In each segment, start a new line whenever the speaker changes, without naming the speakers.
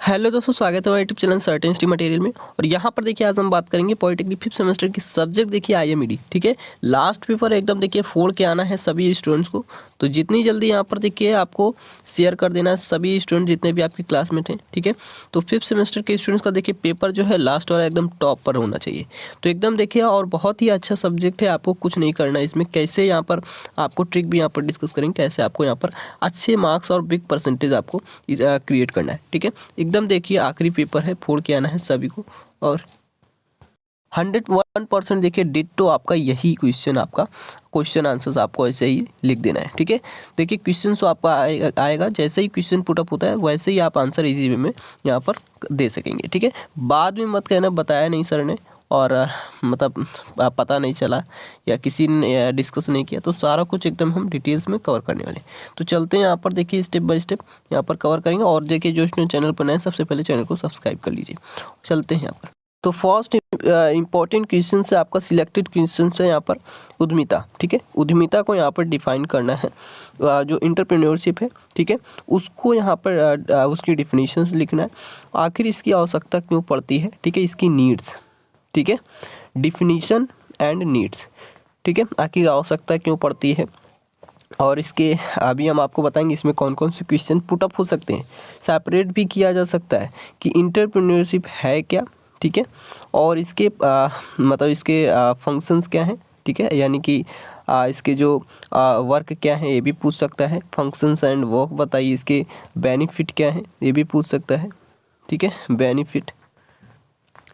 Hello दोस्तों, स्वागत है हमारे यूट्यूब चैनल सर्टेनिटी मटेरियल में। और यहाँ पर देखिए आज हम बात करेंगे पॉलिटेक्निक फिफ्थ सेमेस्टर की सब्जेक्ट देखिए IMED। ठीक है, लास्ट पेपर एकदम देखिए फोड़ के आना है सभी स्टूडेंट्स को। तो जितनी जल्दी यहाँ पर देखिए आपको शेयर कर देना है सभी स्टूडेंट जितने भी आपके क्लासमेट हैं। ठीक है, तो फिफ्थ सेमेस्टर के स्टूडेंट्स का देखिए पेपर जो है लास्ट वाला एकदम टॉप पर होना चाहिए। तो एकदम देखिए और बहुत ही अच्छा सब्जेक्ट है, आपको कुछ नहीं करना है इसमें। कैसे यहाँ पर आपको ट्रिक भी यहाँ पर डिस्कस करेंगे, कैसे आपको यहाँ पर अच्छे मार्क्स और बिग परसेंटेज आपको क्रिएट करना है। ठीक है, एकदम देखिए आखिरी पेपर है, फोड़ के आना है सभी को। और 101% देखिए डिट्टो आपका यही क्वेश्चन, आपका क्वेश्चन आंसर्स आपको ऐसे ही लिख देना है। ठीक है, देखिए क्वेश्चन तो आपका आएगा जैसे ही क्वेश्चन पुटअप होता है वैसे ही आप आंसर इजी वे में यहाँ पर दे सकेंगे। ठीक है, बाद में मत कहना बताया नहीं सर ने और मतलब पता नहीं चला या किसी ने डिस्कस नहीं किया। तो सारा कुछ एकदम हम डिटेल्स में कवर करने वाले। तो चलते हैं यहाँ पर देखिए स्टेप बाय स्टेप यहाँ पर कवर करेंगे। और देखिए जो इसने चैनल पर नए सबसे पहले चैनल को सब्सक्राइब कर लीजिए। चलते हैं यहाँ पर। तो फर्स्ट इंपॉर्टेंट क्वेश्चन है आपका, सिलेक्टेड क्वेश्चन है यहाँ पर उद्यमिता। ठीक है, उद्यमिता को यहाँ पर डिफाइन करना है, जो इंटरप्रेन्योरशिप है। ठीक है, उसको यहाँ पर उसकी डिफिनीशंस लिखना है। आखिर इसकी आवश्यकता क्यों पड़ती है, ठीक है, इसकी नीड्स। ठीक है, डिफिनीशन एंड नीड्स। ठीक है, आखिर आवश्यकता क्यों पड़ती है और इसके अभी हम आपको बताएंगे इसमें कौन कौन से क्वेश्चन पुटअप हो सकते हैं। सेपरेट भी किया जा सकता है कि इंटरप्रेन्योरशिप है क्या। ठीक है, और इसके मतलब इसके फंक्शंस क्या हैं। ठीक है, यानी कि इसके जो वर्क क्या है ये भी पूछ सकता है। फंक्शंस एंड वर्क बताइए, इसके बेनिफिट क्या है ये भी पूछ सकता है। ठीक है, बेनिफिट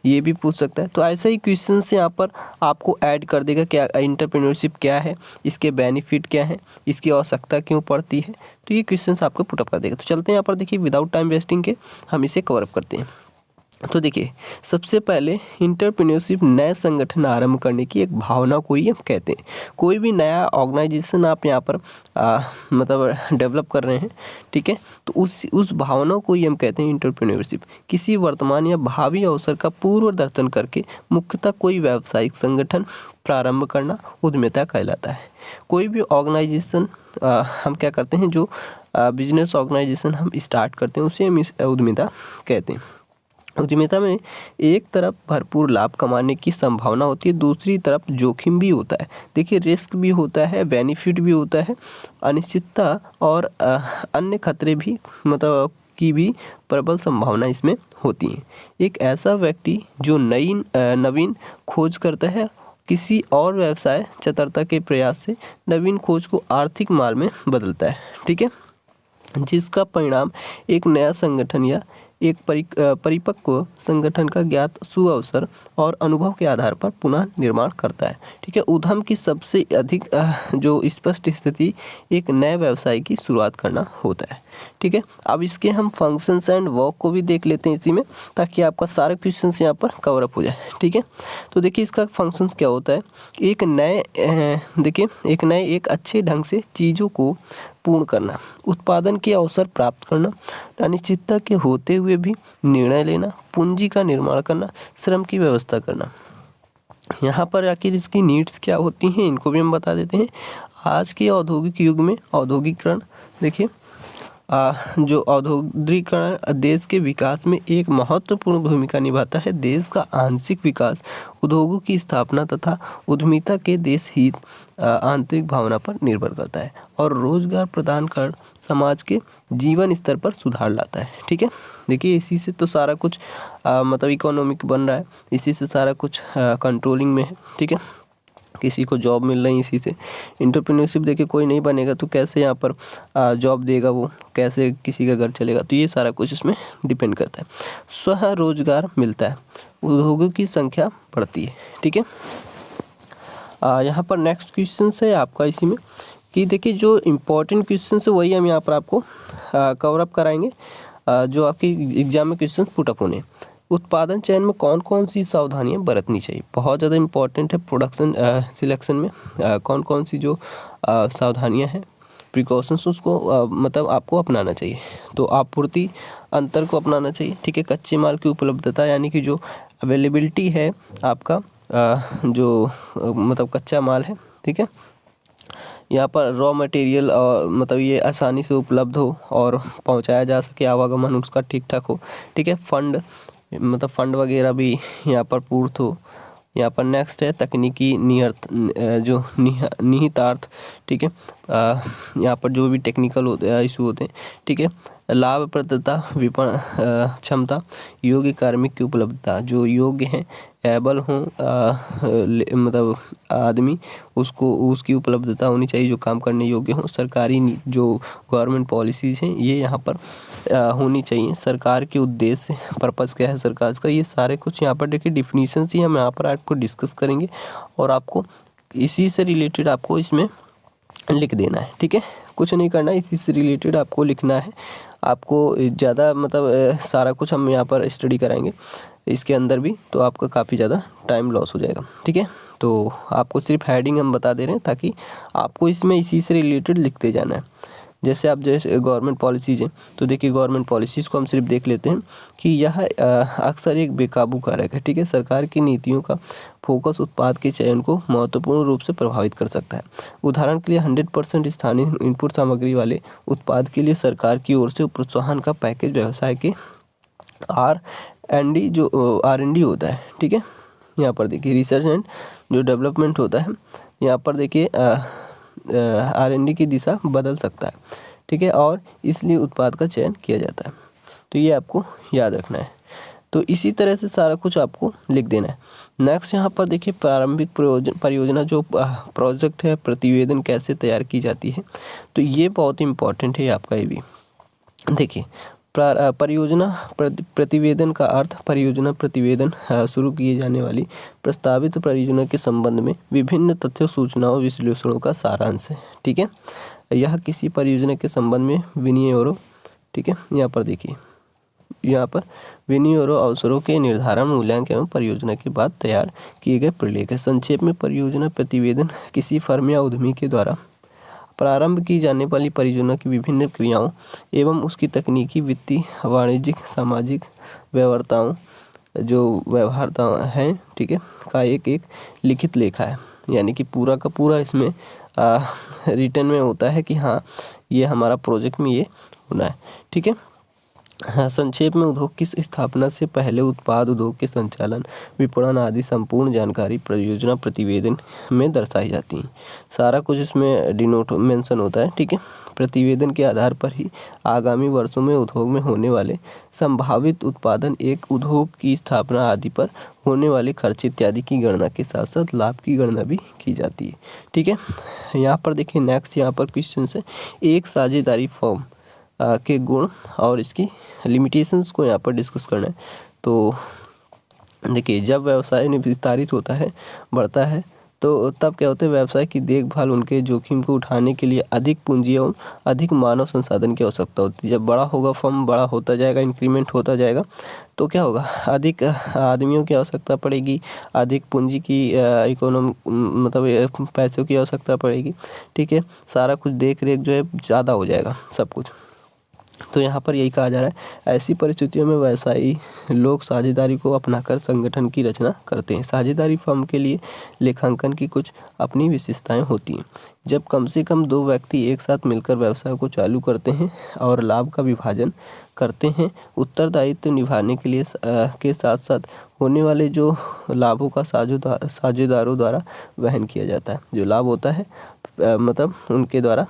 ये भी पूछ सकता है। तो ऐसे ही क्वेश्चन से यहाँ पर आपको ऐड कर देगा क्या इंटरप्रेन्योरशिप क्या है, इसके बेनिफिट क्या है, इसकी आवश्यकता क्यों पड़ती है। तो ये क्वेश्चंस आपको पुटअप कर देगा। तो चलते हैं यहाँ पर देखिए विदाउट टाइम वेस्टिंग के हम इसे कवर अप करते हैं। तो देखिए सबसे पहले इंटरप्रेन्योरशिप नए संगठन आरंभ करने की एक भावना को ही हम कहते हैं। कोई भी नया ऑर्गेनाइजेशन आप यहाँ पर मतलब डेवलप कर रहे हैं। ठीक है, तो उस भावना को ही हम कहते हैं इंटरप्रेन्योरशिप। किसी वर्तमान या भावी अवसर का पूर्व दर्शन करके मुख्यतः कोई व्यावसायिक संगठन प्रारंभ करना उद्यमिता कहलाता है। कोई भी ऑर्गेनाइजेशन हम क्या करते हैं, जो बिजनेस ऑर्गेनाइजेशन हम स्टार्ट करते हैं उसे हम उद्यमिता कहते हैं। उद्यमिता में एक तरफ भरपूर लाभ कमाने की संभावना होती है, दूसरी तरफ जोखिम भी होता है। देखिए रिस्क भी होता है, बेनिफिट भी होता है, अनिश्चितता और अन्य खतरे भी मतलब की भी प्रबल संभावना इसमें होती है। एक ऐसा व्यक्ति जो नवीन खोज करता है, किसी और व्यवसाय चतुरता के प्रयास से नवीन खोज को आर्थिक माल में बदलता है। ठीक है, जिसका परिणाम एक नया संगठन या एक परिपक्व संगठन का ज्ञात सुअवसर और अनुभव के आधार पर पुनः निर्माण करता है। ठीक है, उद्यम की सबसे अधिक जो स्पष्ट स्थिति एक नए व्यवसाय की शुरुआत करना होता है। ठीक है, अब इसके हम फंक्शंस एंड वर्क को भी देख लेते हैं इसी में, ताकि आपका सारे क्वेश्चंस यहाँ पर कवर अप हो जाए। ठीक है, तो देखिए इसका फंक्शंस क्या होता है। एक अच्छे ढंग से चीज़ों को पूर्ण करना, उत्पादन के अवसर प्राप्त करना, अनिश्चितता के होते हुए भी निर्णय लेना, पूंजी का निर्माण करना, श्रम की व्यवस्था करना। यहाँ पर आखिर इसकी नीड्स क्या होती हैं इनको भी हम बता देते हैं। आज के औद्योगिक युग में औद्योगिकरण देखिए जो औद्योगिकरण देश के विकास में एक महत्वपूर्ण भूमिका निभाता है। देश का आंशिक विकास उद्योगों की स्थापना तथा उद्यमिता के देश हित आंतरिक भावना पर निर्भर करता है और रोजगार प्रदान कर समाज के जीवन स्तर पर सुधार लाता है। ठीक है, देखिए इसी से तो सारा कुछ मतलब इकोनॉमिक बन रहा है, इसी से सारा कुछ कंट्रोलिंग में है। ठीक है, किसी को जॉब मिल रही है इसी से। इंटरप्रेन्योरशिप देखिए कोई नहीं बनेगा तो कैसे यहाँ पर जॉब देगा, वो कैसे किसी का घर चलेगा। तो ये सारा कुछ इसमें डिपेंड करता है। स्वः रोजगार मिलता है, उद्योगों की संख्या बढ़ती है। ठीक है, यहाँ पर नेक्स्ट क्वेश्चन है आपका इसी में कि देखिए जो इम्पोर्टेंट क्वेश्चन है वही हम यहाँ पर आपको कवर अप कराएंगे, जो आपके एग्जाम में क्वेश्चन पुटअप होने। उत्पादन चयन में कौन कौन सी सावधानियां बरतनी चाहिए, बहुत ज़्यादा इम्पॉर्टेंट है। प्रोडक्शन सिलेक्शन में कौन कौन सी जो सावधानियां हैं, प्रिकॉशंस, उसको मतलब आपको अपनाना चाहिए। तो आपूर्ति अंतर को अपनाना चाहिए। ठीक है, कच्चे माल की उपलब्धता यानी कि जो अवेलेबिलिटी है आपका जो मतलब कच्चा माल है। ठीक है, यहाँ पर रॉ मटेरियल और मतलब ये आसानी से उपलब्ध हो और पहुँचाया जा सके, आवागमन उसका ठीक ठाक हो। ठीक है, फंड मतलब फंड वगैरह भी यहाँ पर पूर्त हो। यहाँ पर नेक्स्ट है तकनीकी निहितार्थ। ठीक है, यहाँ पर जो भी टेक्निकल इशू होते हैं। ठीक है, लाभप्रदता, विपणन क्षमता, योग्य कार्मिक की उपलब्धता, जो योग्य हैं, एबल हों मतलब आदमी, उसको उसकी उपलब्धता होनी चाहिए, जो काम करने योग्य हों। सरकारी जो गवर्नमेंट पॉलिसीज़ हैं ये यहाँ पर होनी चाहिए। सरकार के उद्देश्य, पर्पज़ क्या है सरकार का, ये सारे कुछ यहाँ पर देखिए डिफिनीशंस ही हम यहाँ पर आपको डिस्कस करेंगे और आपको इसी से रिलेटेड आपको इसमें लिख देना है। ठीक है, कुछ नहीं करना, इसी से रिलेटेड आपको लिखना है। आपको ज़्यादा मतलब सारा कुछ हम यहाँ पर स्टडी कराएंगे इसके अंदर भी, तो आपका काफ़ी ज़्यादा टाइम लॉस हो जाएगा। ठीक है, तो आपको सिर्फ हेडिंग हम बता दे रहे हैं ताकि आपको इसमें इसी से रिलेटेड लिखते जाना है। जैसे गवर्नमेंट पॉलिसीज़ हैं, तो देखिए गवर्नमेंट पॉलिसीज़ को हम सिर्फ देख लेते हैं कि यह अक्सर एक बेकाबू कारक है। ठीक है, सरकार की नीतियों का फोकस उत्पाद के चयन को महत्वपूर्ण रूप से प्रभावित कर सकता है। उदाहरण के लिए 100% स्थानीय इनपुट सामग्री वाले उत्पाद के लिए सरकार की ओर से प्रोत्साहन का पैकेज व्यवसाय के R&D होता है। ठीक है, यहाँ पर देखिए रिसर्च एंड जो डेवलपमेंट होता है, यहाँ पर देखिए R&D की दिशा बदल सकता है। ठीक है, और इसलिए उत्पाद का चयन किया जाता है। तो ये आपको याद रखना है। तो इसी तरह से सारा कुछ आपको लिख देना है। नेक्स्ट यहाँ पर देखिए प्रारंभिक परियोजना जो प्रोजेक्ट है, प्रतिवेदन कैसे तैयार की जाती है, तो ये बहुत इंपॉर्टेंट है आपका। ये भी देखिए परियोजना प्रतिवेदन का अर्थ परियोजना प्रतिवेदन शुरू किए जाने वाली प्रस्तावित परियोजना के संबंध में विभिन्न तथ्यों, सूचनाओं, विश्लेषणों का सारांश है। ठीक है, यह किसी परियोजना के संबंध में विनियोगों, ठीक है, यहाँ पर देखिए यहाँ पर विनियोगों अवसरों के निर्धारण, मूल्यांकन एवं परियोजना के बाद तैयार किए गए प्रलेख है। संक्षेप में परियोजना प्रतिवेदन किसी फर्म या उद्यमी के द्वारा प्रारंभ की जाने वाली परियोजना की विभिन्न क्रियाओं एवं उसकी तकनीकी, वित्तीय, वाणिज्यिक, सामाजिक व्यवहारताओं हैं, ठीक है, का एक लिखित लेखा है। यानी कि पूरा का पूरा इसमें रिटर्न में होता है कि हाँ ये हमारा प्रोजेक्ट में ये होना है। ठीक है, हाँ, संक्षेप में उद्योग की स्थापना से पहले उत्पाद, उद्योग के संचालन, विपणन आदि संपूर्ण जानकारी परियोजना प्रतिवेदन में दर्शाई जाती है। सारा कुछ इसमें डिनोट मेंशन होता है। ठीक है, प्रतिवेदन के आधार पर ही आगामी वर्षों में उद्योग में होने वाले संभावित उत्पादन, एक उद्योग की स्थापना आदि पर होने वाले खर्च इत्यादि की गणना के साथ साथ लाभ की गणना भी की जाती है। ठीक है, यहाँ पर देखिए नेक्स्ट यहाँ पर क्वेश्चन है, एक साझेदारी फर्म के गुण और इसकी लिमिटेशंस को यहाँ पर डिस्कस करना है। तो देखिए जब व्यवसाय विस्तारित होता है, बढ़ता है, तो तब क्या होता है, व्यवसाय की देखभाल, उनके जोखिम को उठाने के लिए अधिक पूंजी और अधिक मानव संसाधन की आवश्यकता होती है। जब बड़ा होगा फर्म, बड़ा होता जाएगा, इंक्रीमेंट होता जाएगा, तो क्या होगा, अधिक आदमियों की आवश्यकता पड़ेगी, अधिक पूंजी की मतलब पैसों की आवश्यकता पड़ेगी। ठीक है, सारा कुछ देख रेख जो है ज़्यादा हो जाएगा सब कुछ। तो यहाँ पर यही कहा जा रहा है, ऐसी परिस्थितियों में व्यवसायी लोग साझेदारी को अपनाकर संगठन की रचना करते हैं। साझेदारी फर्म के लिए लेखांकन की कुछ अपनी विशेषताएं होती हैं। जब कम से कम 2 व्यक्ति एक साथ मिलकर व्यवसाय को चालू करते हैं और लाभ का विभाजन करते हैं, उत्तरदायित्व निभाने के लिए के साथ साथ होने वाले जो लाभों का साझेदारों द्वारा वहन किया जाता है। जो लाभ होता है मतलब उनके द्वारा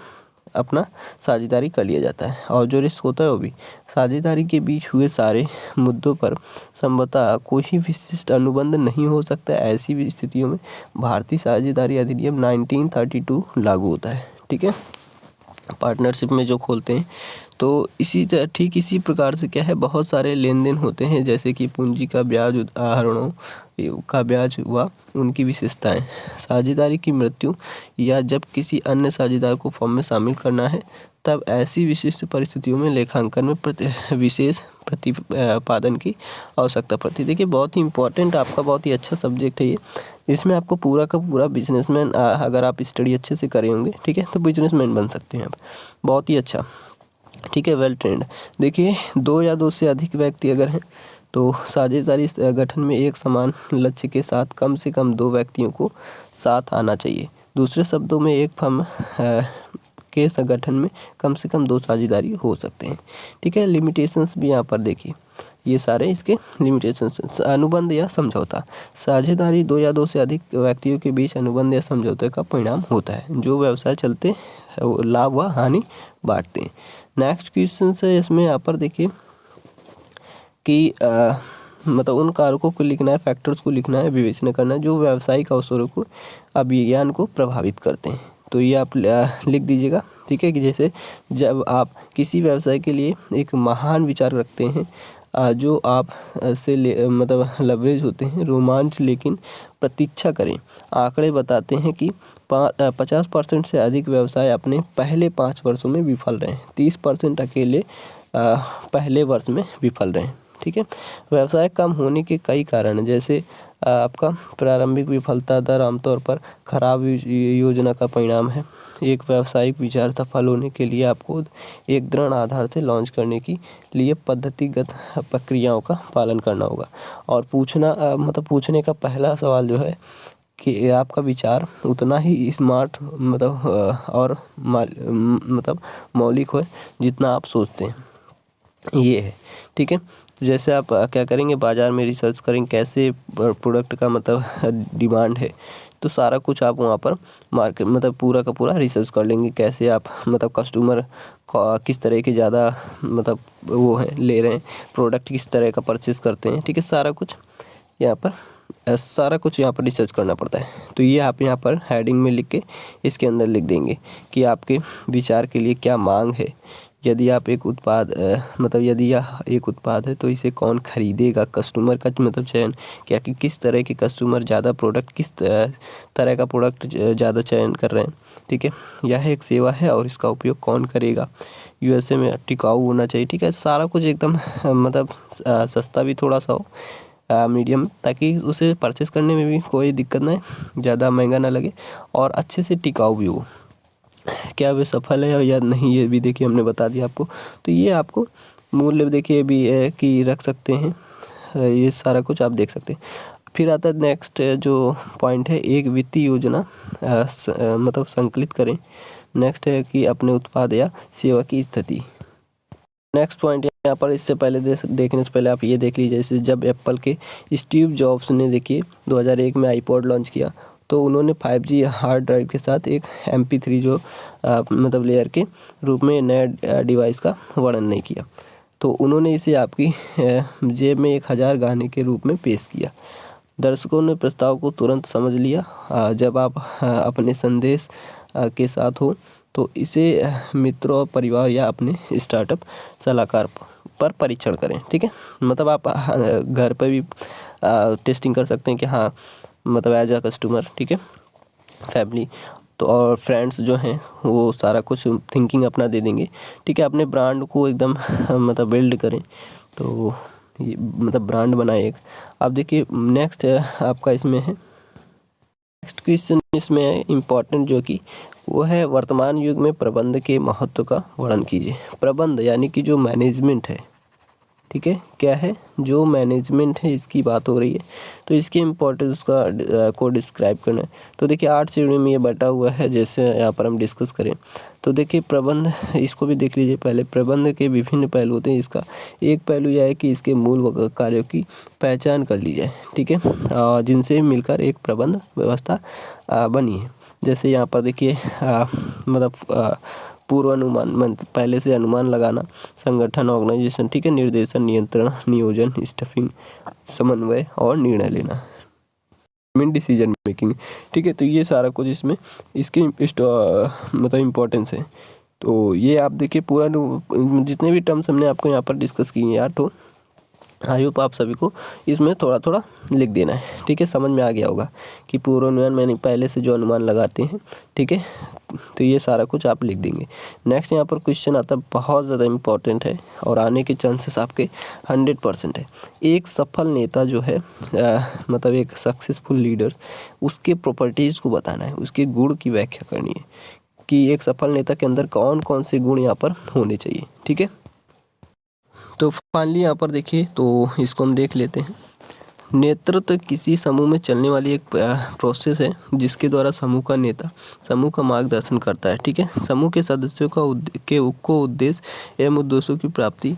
अपना साझेदारी कर लिया जाता है, और जो रिस्क होता है वो भी। साझेदारी के बीच हुए सारे मुद्दों पर संभवतः कोई विशिष्ट अनुबंध नहीं हो सकता। ऐसी स्थितियों में भारतीय साझेदारी अधिनियम 1932 लागू होता है। ठीक है, पार्टनरशिप में जो खोलते हैं, तो ठीक इसी प्रकार से क्या है, बहुत सारे लेन देन होते हैं, जैसे कि पूंजी का ब्याज, उदाहरणों का ब्याज हुआ, उनकी विशेषताएं। साझेदारी की मृत्यु या जब किसी अन्य साझेदार को फर्म में शामिल करना है, तब ऐसी विशिष्ट परिस्थितियों में लेखांकन में विशेष प्रतिपादन की आवश्यकता पड़ती है। देखिए बहुत ही इंपॉर्टेंट, आपका बहुत ही अच्छा सब्जेक्ट है ये। इसमें आपको पूरा का पूरा बिजनेसमैन, अगर आप स्टडी अच्छे से करे होंगे, ठीक है, तो बिजनेसमैन बन सकते हैं आप, बहुत ही अच्छा। ठीक है, वेल ट्रेंड। देखिए 2 या 2 से अधिक व्यक्ति अगर हैं, तो साझेदारी गठन में एक समान लक्ष्य के साथ कम से कम 2 व्यक्तियों को साथ आना चाहिए। दूसरे शब्दों में एक फर्म के संगठन में कम से कम 2 साझेदारी हो सकते हैं। ठीक है, लिमिटेशंस भी यहाँ पर देखिए, ये सारे इसके लिमिटेशंस। अनुबंध या समझौता, साझेदारी 2 या 2 से अधिक व्यक्तियों के बीच अनुबंध या समझौते का परिणाम होता है जो व्यवसाय चलते लाभ व हानि बांटते हैं। नेक्स्ट क्वेश्चन है इसमें, यहाँ पर देखिए कि मतलब उन कारकों को लिखना है, फैक्टर्स को लिखना है, विवेचना करना है जो व्यावसायिक अवसरों को अभियान को प्रभावित करते हैं। तो ये आप लिख दीजिएगा। ठीक है, कि जैसे जब आप किसी व्यवसाय के लिए एक महान विचार रखते हैं जो आप से मतलब लवरेज होते हैं, रोमांच लेकिन प्रतीक्षा करें। आंकड़े बताते हैं कि 50% से अधिक व्यवसाय अपने पहले 5 वर्षों में विफल रहे हैं, 30% अकेले पहले वर्ष में विफल रहे हैं। ठीक है, व्यवसाय कम होने के कई कारण हैं, जैसे आपका प्रारंभिक विफलता दर आमतौर पर खराब योजना का परिणाम है। एक व्यावसायिक विचार सफल होने के लिए आपको एक दृढ़ आधार से लॉन्च करने के लिए पद्धतिगत प्रक्रियाओं का पालन करना होगा। और पूछने का पहला सवाल जो है कि आपका विचार उतना ही स्मार्ट और मौलिक हो जितना आप सोचते हैं, ये है। ठीक है, जैसे आप क्या करेंगे, बाज़ार में रिसर्च करेंगे कैसे प्रोडक्ट का डिमांड है, तो सारा कुछ आप वहाँ पर मार्केट पूरा का पूरा रिसर्च कर लेंगे, कैसे आप कस्टमर किस तरह के ज़्यादा वो हैं ले रहे हैं, प्रोडक्ट किस तरह का परचेस करते हैं। ठीक है, सारा कुछ यहाँ पर रिसर्च करना पड़ता है। तो ये आप यहाँ पर हेडिंग में लिख के इसके अंदर लिख देंगे कि आपके विचार के लिए क्या मांग है। यदि आप एक उत्पाद यदि यह एक उत्पाद है तो इसे कौन खरीदेगा, कस्टमर का चयन क्या कि किस तरह के कस्टमर ज़्यादा प्रोडक्ट किस तरह का प्रोडक्ट ज़्यादा चयन कर रहे हैं। ठीक है, यह एक सेवा है और इसका उपयोग कौन करेगा, यूएसए में टिकाऊ होना चाहिए। ठीक है, सारा कुछ एकदम सस्ता भी थोड़ा सा हो, मीडियम, ताकि उसे परचेस करने में भी कोई दिक्कत ना, ज़्यादा महंगा ना लगे और अच्छे से टिकाऊ भी हो। क्या वे सफल है या नहीं, ये भी देखिए हमने बता दिया आपको। तो ये आपको मूल्य देखिए भी है कि रख सकते हैं, ये सारा कुछ आप देख सकते हैं। फिर आता है नेक्स्ट जो पॉइंट है, एक वित्तीय योजना संकलित करें। नेक्स्ट है कि अपने उत्पाद या सेवा की स्थिति। नेक्स्ट पॉइंट यहाँ पर, इससे पहले देखने से पहले आप ये देख लीजिए, जैसे जब एप्पल के स्टीव जॉब्स ने देखिए 2001 में आईपॉड लॉन्च किया तो उन्होंने 5G हार्ड ड्राइव के साथ एक MP3 जो लेयर के रूप में नए डिवाइस का वर्णन नहीं किया, तो उन्होंने इसे आपकी जेब में 1000 गाने के रूप में पेश किया। दर्शकों ने प्रस्ताव को तुरंत समझ लिया। जब आप अपने संदेश के साथ हो तो इसे मित्रों और परिवार या अपने स्टार्टअप सलाहकार पर परीक्षण करें। ठीक है, आप घर पर भी टेस्टिंग कर सकते हैं कि हाँ एज अ कस्टमर। ठीक है, फैमिली तो और फ्रेंड्स जो हैं वो सारा कुछ थिंकिंग अपना दे देंगे। ठीक है, अपने ब्रांड को एकदम बिल्ड करें, तो ये ब्रांड बनाए एक। आप देखिए नेक्स्ट आपका इसमें है, नेक्स्ट क्वेश्चन इसमें है इम्पॉर्टेंट, जो कि वो है वर्तमान युग में प्रबंध के महत्व का वर्णन कीजिए। प्रबंध यानी कि जो मैनेजमेंट है, ठीक है, क्या है, जो मैनेजमेंट है इसकी बात हो रही है, तो इसकी इम्पोर्टेंस को डिस्क्राइब करना है। तो देखिए 8 श्रेणियों में ये बटा हुआ है, जैसे यहाँ पर हम डिस्कस करें तो देखिए प्रबंध, इसको भी देख लीजिए पहले। प्रबंध के विभिन्न पहलू होते हैं, इसका एक पहलू यह है कि इसके मूल कार्यों की पहचान कर ली जाए। ठीक है, जिनसे मिलकर एक प्रबंध व्यवस्था बनी है। जैसे यहाँ पर देखिए पूर्वानुमान, पहले से अनुमान लगाना, संगठन ऑर्गेनाइजेशन, ठीक है, निर्देशन, नियंत्रण, नियोजन, स्टाफिंग, समन्वय और निर्णय लेना, डिसीजन मेकिंग। ठीक है, तो ये सारा कुछ इसमें इसकी इम्पोर्टेंस है। तो ये आप देखिए पूरा जितने भी टर्म्स हमने आपको यहाँ पर डिस्कस किए हैं 8, आई होप आप सभी को इसमें थोड़ा थोड़ा लिख देना है। ठीक है, समझ में आ गया होगा कि पूर्वानुमान मैंने पहले से जो अनुमान लगाते हैं। ठीक है, तो ये सारा कुछ आप लिख देंगे। नेक्स्ट यहाँ पर क्वेश्चन आता है, बहुत ज़्यादा इम्पोर्टेंट है और आने के चांसेस आपके 100% है। एक सफल नेता जो है एक सक्सेसफुल लीडर, उसके प्रॉपर्टीज़ को बताना है, उसके गुण की व्याख्या करनी है कि एक सफल नेता के अंदर कौन कौन से गुण यहाँ पर होने चाहिए। ठीक है, तो फाइनली यहाँ पर देखिए, तो इसको हम देख लेते हैं। नेतृत्व किसी समूह में चलने वाली एक प्रोसेस है जिसके द्वारा समूह का नेता समूह का मार्गदर्शन करता है। ठीक है, समूह के सदस्यों को उद्देश्य एवं उद्देश्यों की प्राप्ति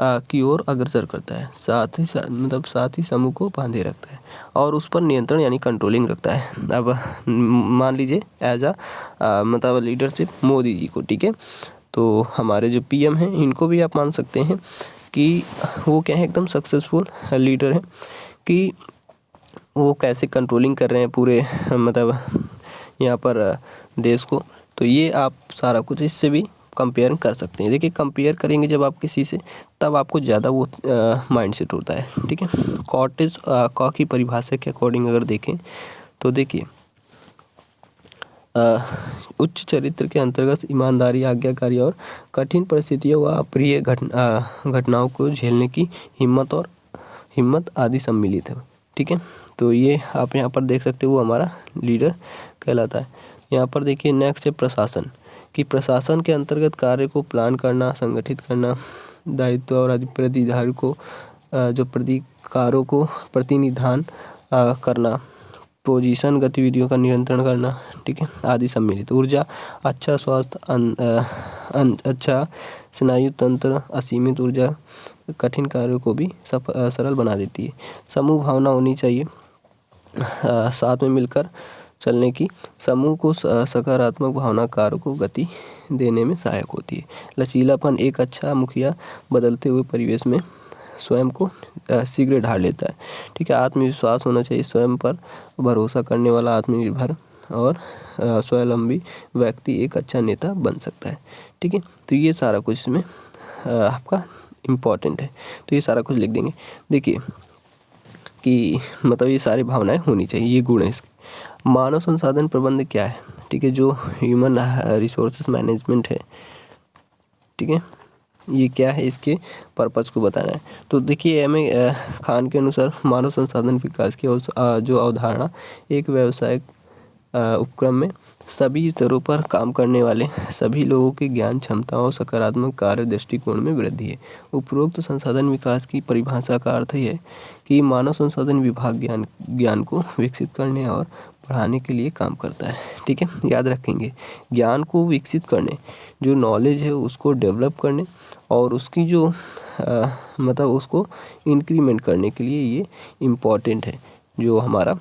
की ओर अग्रसर करता है, साथ ही समूह को बांधे रखता है और उस पर नियंत्रण यानी कंट्रोलिंग रखता है। अब मान लीजिए एज लीडरशिप मोदी जी को, ठीक है, तो हमारे जो पीएम हैं इनको भी आप मान सकते हैं कि वो क्या है, एकदम सक्सेसफुल लीडर है कि वो कैसे कंट्रोलिंग कर रहे हैं पूरे यहाँ पर देश को। तो ये आप सारा कुछ इससे भी कंपेयर कर सकते हैं। देखिए, कंपेयर करेंगे जब आप किसी से, तब आपको ज़्यादा वो माइंडसेट होता है। ठीक है, कॉटेज कॉ की परिभाषा के अकॉर्डिंग अगर देखें तो देखिए, उच्च चरित्र के अंतर्गत ईमानदारी, आज्ञाकारी और कठिन परिस्थितियों व अप्रिय घटनाओं को झेलने की हिम्मत आदि सम्मिलित है। ठीक है, तो ये आप यहाँ पर देख सकते हो, वो हमारा लीडर कहलाता है। यहाँ पर देखिए नेक्स्ट है प्रशासन, कि प्रशासन के अंतर्गत कार्य को प्लान करना, संगठित करना, दायित्व और प्रतिनिधान को प्रतिनिधान करना, पोजीशन गतिविधियों का नियंत्रण करना, ठीक है, आदि सम्मिलित। ऊर्जा, अच्छा स्वास्थ्य, अच्छा स्नायु तंत्र, असीमित ऊर्जा कठिन कार्यों को भी सरल बना देती है। समूह भावना होनी चाहिए, साथ में मिलकर चलने की। समूह को सकारात्मक भावना कार्य को गति देने में सहायक होती है। लचीलापन, एक अच्छा मुखिया बदलते हुए परिवेश में स्वयं को शीघ्र ढाल लेता है। ठीक है, आत्मविश्वास होना चाहिए, स्वयं पर भरोसा करने वाला, आत्मनिर्भर और स्वावलंबी व्यक्ति एक अच्छा नेता बन सकता है। ठीक है, तो ये सारा कुछ इसमें आपका इम्पॉर्टेंट है, तो ये सारा कुछ लिख देंगे। देखिए कि ये सारी भावनाएं होनी चाहिए, ये गुण है इसके। मानव संसाधन प्रबंधन क्या है? ठीक है, जो ह्यूमन रिसोर्सेज मैनेजमेंट है, ठीक है, ये क्या है, इसके पर्पज़ को बताना है। तो देखिए एम ए खान के अनुसार मानव संसाधन विकास की जो अवधारणा एक व्यावसायिक उपक्रम में सभी स्तरों पर काम करने वाले सभी लोगों के ज्ञान, क्षमताओं, सकारात्मक कार्य दृष्टिकोण में वृद्धि है। उपरोक्त संसाधन विकास की परिभाषा का अर्थ है कि मानव संसाधन विभाग ज्ञान को विकसित करने और बढ़ाने के लिए काम करता है। ठीक है, याद रखेंगे, ज्ञान को विकसित करने, जो नॉलेज है उसको डेवलप करने और उसकी जो उसको इंक्रीमेंट करने के लिए ये इम्पॉर्टेंट है, जो हमारा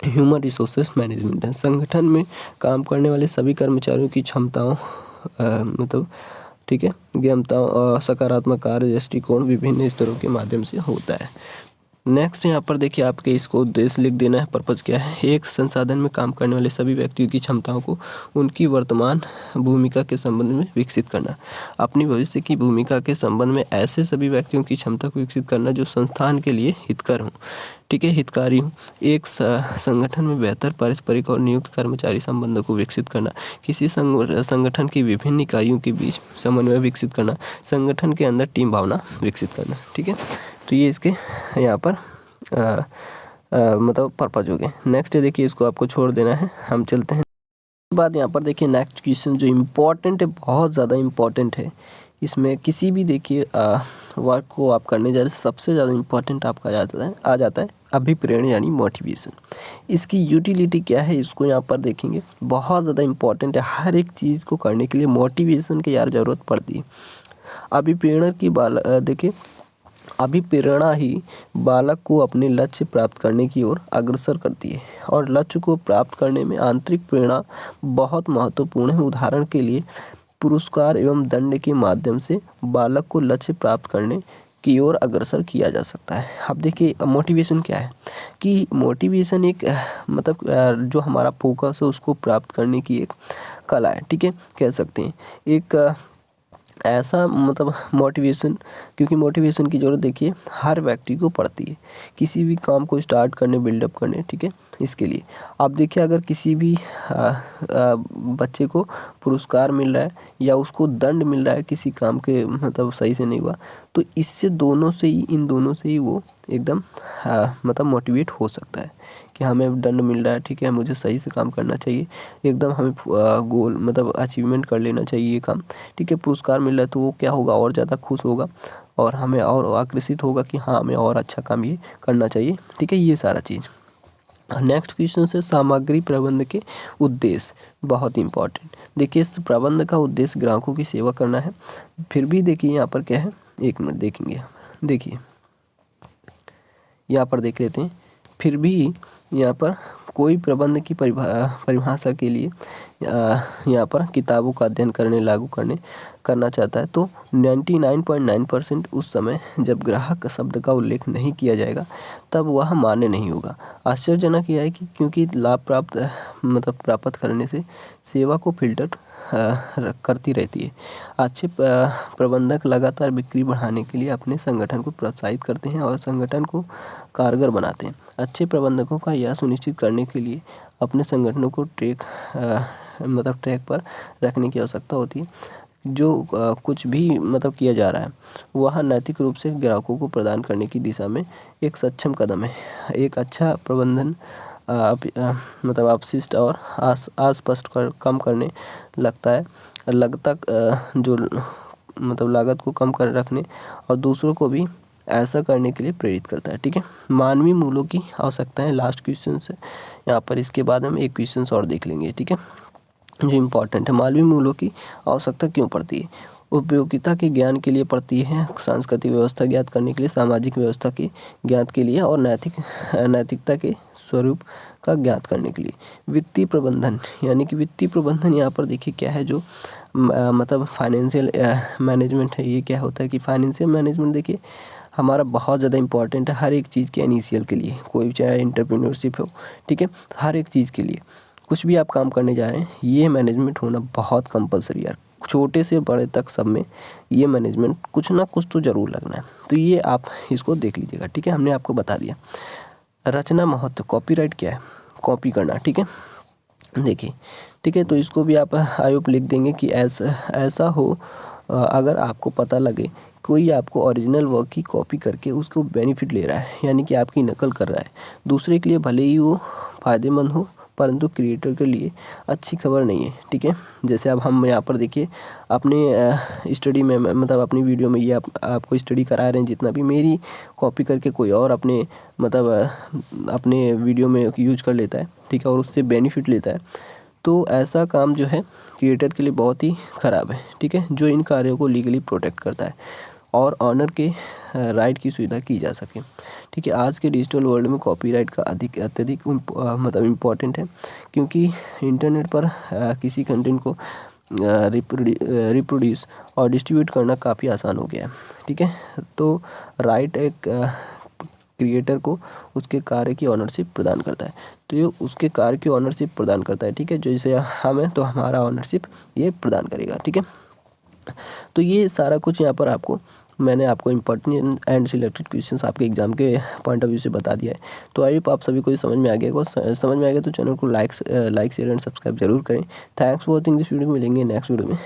ह्यूमन रिसोर्सेज मैनेजमेंट है। संगठन में काम करने वाले सभी कर्मचारियों की क्षमताओं ठीक है, क्षमताओं और सकारात्मक कार्य दृष्टिकोण विभिन्न स्तरों के माध्यम से होता है। नेक्स्ट यहाँ पर देखिए, आपके इसको उद्देश्य लिख देना है, पर्पज़ क्या है। एक संसाधन में काम करने वाले सभी व्यक्तियों की क्षमताओं को उनकी वर्तमान भूमिका के संबंध में विकसित करना। अपनी भविष्य की भूमिका के संबंध में ऐसे सभी व्यक्तियों की क्षमता को विकसित करना जो संस्थान के लिए हितकर हों, ठीक है, हितकारी हूँ। एक संगठन में बेहतर पारस्परिक और नियुक्त कर्मचारी संबंधों को विकसित करना। किसी संगठन की विभिन्न इकाइयों के बीच समन्वय विकसित करना। संगठन के अंदर टीम भावना विकसित करना। ठीक है, तो ये इसके यहाँ पर पर्पज हो गए। नेक्स्ट देखिए, इसको आपको छोड़ देना है, हम चलते हैं। बाद यहाँ पर देखिए नेक्स्ट क्वेश्चन जो इम्पोर्टेंट है, बहुत ज़्यादा इम्पोर्टेंट है। इसमें किसी भी देखिए वर्क को आप करने जा रहे, सबसे ज़्यादा इम्पोर्टेंट आपका आ जाता है अभिप्रेरणा यानी मोटिवेशन। इसकी यूटिलिटी क्या है, इसको यहाँ पर देखेंगे। बहुत ज़्यादा इम्पोर्टेंट है, हर एक चीज़ को करने के लिए मोटिवेशन की यार ज़रूरत पड़ती है। अभिप्रेरणा की देखिए, अभिप्रेरणा ही बालक को अपने लक्ष्य प्राप्त करने की ओर अग्रसर करती है और लक्ष्य को प्राप्त करने में आंतरिक प्रेरणा बहुत महत्वपूर्ण है। उदाहरण के लिए पुरस्कार एवं दंड के माध्यम से बालक को लक्ष्य प्राप्त करने की ओर अग्रसर किया जा सकता है। अब देखिए मोटिवेशन क्या है, कि मोटिवेशन एक जो हमारा फोकस है उसको प्राप्त करने की एक कला है। ठीक है, कह सकते हैं एक ऐसा मोटिवेशन, क्योंकि मोटिवेशन की ज़रूरत देखिए हर व्यक्ति को पड़ती है किसी भी काम को स्टार्ट करने, बिल्डअप करने। ठीक है, इसके लिए आप देखिए, अगर किसी भी बच्चे को पुरस्कार मिल रहा है या उसको दंड मिल रहा है किसी काम के सही से नहीं हुआ, तो इससे इन दोनों से ही वो एकदम मोटिवेट हो सकता है कि हमें दंड मिल रहा है, ठीक है, मुझे सही से काम करना चाहिए, एकदम हमें गोल अचीवमेंट कर लेना चाहिए ये काम। ठीक है, पुरस्कार मिल रहा है तो वो क्या होगा, और ज़्यादा खुश होगा और हमें और आकर्षित होगा कि हाँ हमें और अच्छा काम ये करना चाहिए, ठीक है, ये सारा चीज़। नेक्स्ट क्वेश्चन से सामग्री प्रबंध के उद्देश्य, बहुत इंपॉर्टेंट। देखिए इस प्रबंध का उद्देश्य ग्राहकों की सेवा करना है। फिर भी देखिए यहाँ पर क्या है, एक मिनट देखेंगे, देखिए यहाँ पर देख लेते हैं। फिर भी यहाँ पर कोई प्रबंध की परिभाषा के लिए यहाँ पर किताबों का अध्ययन करने लागू करना चाहता है तो 99.9% उस समय जब ग्राहक शब्द का उल्लेख नहीं किया जाएगा तब वह मान्य नहीं होगा। आश्चर्यजनक यह है कि क्योंकि लाभ प्राप्त करने से सेवा को फिल्टर करती रहती है। अच्छे प्रबंधक लगातार बिक्री बढ़ाने के लिए अपने संगठन को प्रोत्साहित करते हैं और संगठन को कारगर बनाते हैं। अच्छे प्रबंधकों का यह सुनिश्चित करने के लिए अपने संगठनों को ट्रैक पर रखने की आवश्यकता होती है। जो कुछ भी किया जा रहा है वह नैतिक रूप से ग्राहकों को प्रदान करने की दिशा में एक सक्षम कदम है। एक अच्छा प्रबंधन अपशिष्ट और अस्पष्ट कम करने जो लागत को कम कर रखने और दूसरों को भी ऐसा करने के लिए प्रेरित करता है, ठीक है। मानवीय मूल्यों की आवश्यकताएं लास्ट क्वेश्चन से यहाँ पर, इसके बाद हम एक क्वेश्चन और देख लेंगे, ठीक है, जो इम्पोर्टेंट है। मानवीय मूल्यों की आवश्यकता क्यों पड़ती है? उपयोगिता के ज्ञान के लिए पड़ती है, सांस्कृतिक व्यवस्था ज्ञात करने के लिए, सामाजिक व्यवस्था के ज्ञात के लिए और नैतिकता के स्वरूप का ज्ञात करने के लिए। वित्तीय प्रबंधन, यानी कि वित्तीय प्रबंधन यहाँ पर देखिए क्या है, जो फाइनेंशियल मैनेजमेंट है। ये क्या होता है कि फाइनेंशियल मैनेजमेंट देखिए हमारा बहुत ज़्यादा इंपॉर्टेंट है हर एक चीज़ के इनिशियल के लिए, कोई चाहे एंटरप्रेन्योरशिप हो, ठीक है, हर एक चीज़ के लिए कुछ भी आप काम करने जा रहे हैं ये मैनेजमेंट होना बहुत कंपलसरी यार। छोटे से बड़े तक सब में ये मैनेजमेंट कुछ ना कुछ तो ज़रूर लगना है, तो ये आप इसको देख लीजिएगा, ठीक है। हमने आपको बता दिया। रचना महत्व, कॉपीराइट क्या है? कॉपी करना, ठीक है, देखिए, ठीक है, तो इसको भी आप आई होप लिख देंगे कि ऐसा हो अगर आपको पता लगे कोई आपको ओरिजिनल वर्क की कॉपी करके उसको बेनिफिट ले रहा है, यानी कि आपकी नकल कर रहा है दूसरे के लिए, भले ही वो फ़ायदेमंद हो परंतु क्रिएटर के लिए अच्छी खबर नहीं है, ठीक है। जैसे अब हम यहाँ पर देखिए अपने स्टडी में अपनी वीडियो में ये आपको स्टडी करा रहे हैं, जितना भी मेरी कॉपी करके कोई और अपने अपने वीडियो में यूज कर लेता है, ठीक है, और उससे बेनिफिट लेता है, तो ऐसा काम जो है क्रिएटर के लिए बहुत ही ख़राब है, ठीक है। जो इन कार्यों को लीगली प्रोटेक्ट करता है और ऑनर के राइट की सुविधा की जा सके, ठीक है। आज के डिजिटल वर्ल्ड में कॉपीराइट का अत्यधिक इम्पोर्टेंट है, क्योंकि इंटरनेट पर किसी कंटेंट को रिप्रोड्यूस और डिस्ट्रीब्यूट करना काफ़ी आसान हो गया है, ठीक है। तो राइट एक क्रिएटर को उसके कार्य की ऑनरशिप प्रदान करता है, तो ये उसके कार्य की ऑनरशिप प्रदान करता है, ठीक है। जैसे हमें तो हमारा ऑनरशिप ये प्रदान करेगा, ठीक है। तो ये सारा कुछ यहाँ पर मैंने आपको इम्पोर्टेंट एंड सिलेक्टेड क्वेश्चंस आपके एग्जाम के पॉइंट ऑफ व्यू से बता दिया है। तो आई होप आप सभी को समझ में आ गया तो चैनल को लाइक शेयर एंड सब्सक्राइब जरूर करें। Thanks for watching this video, मिलेंगे नेक्स्ट वीडियो में।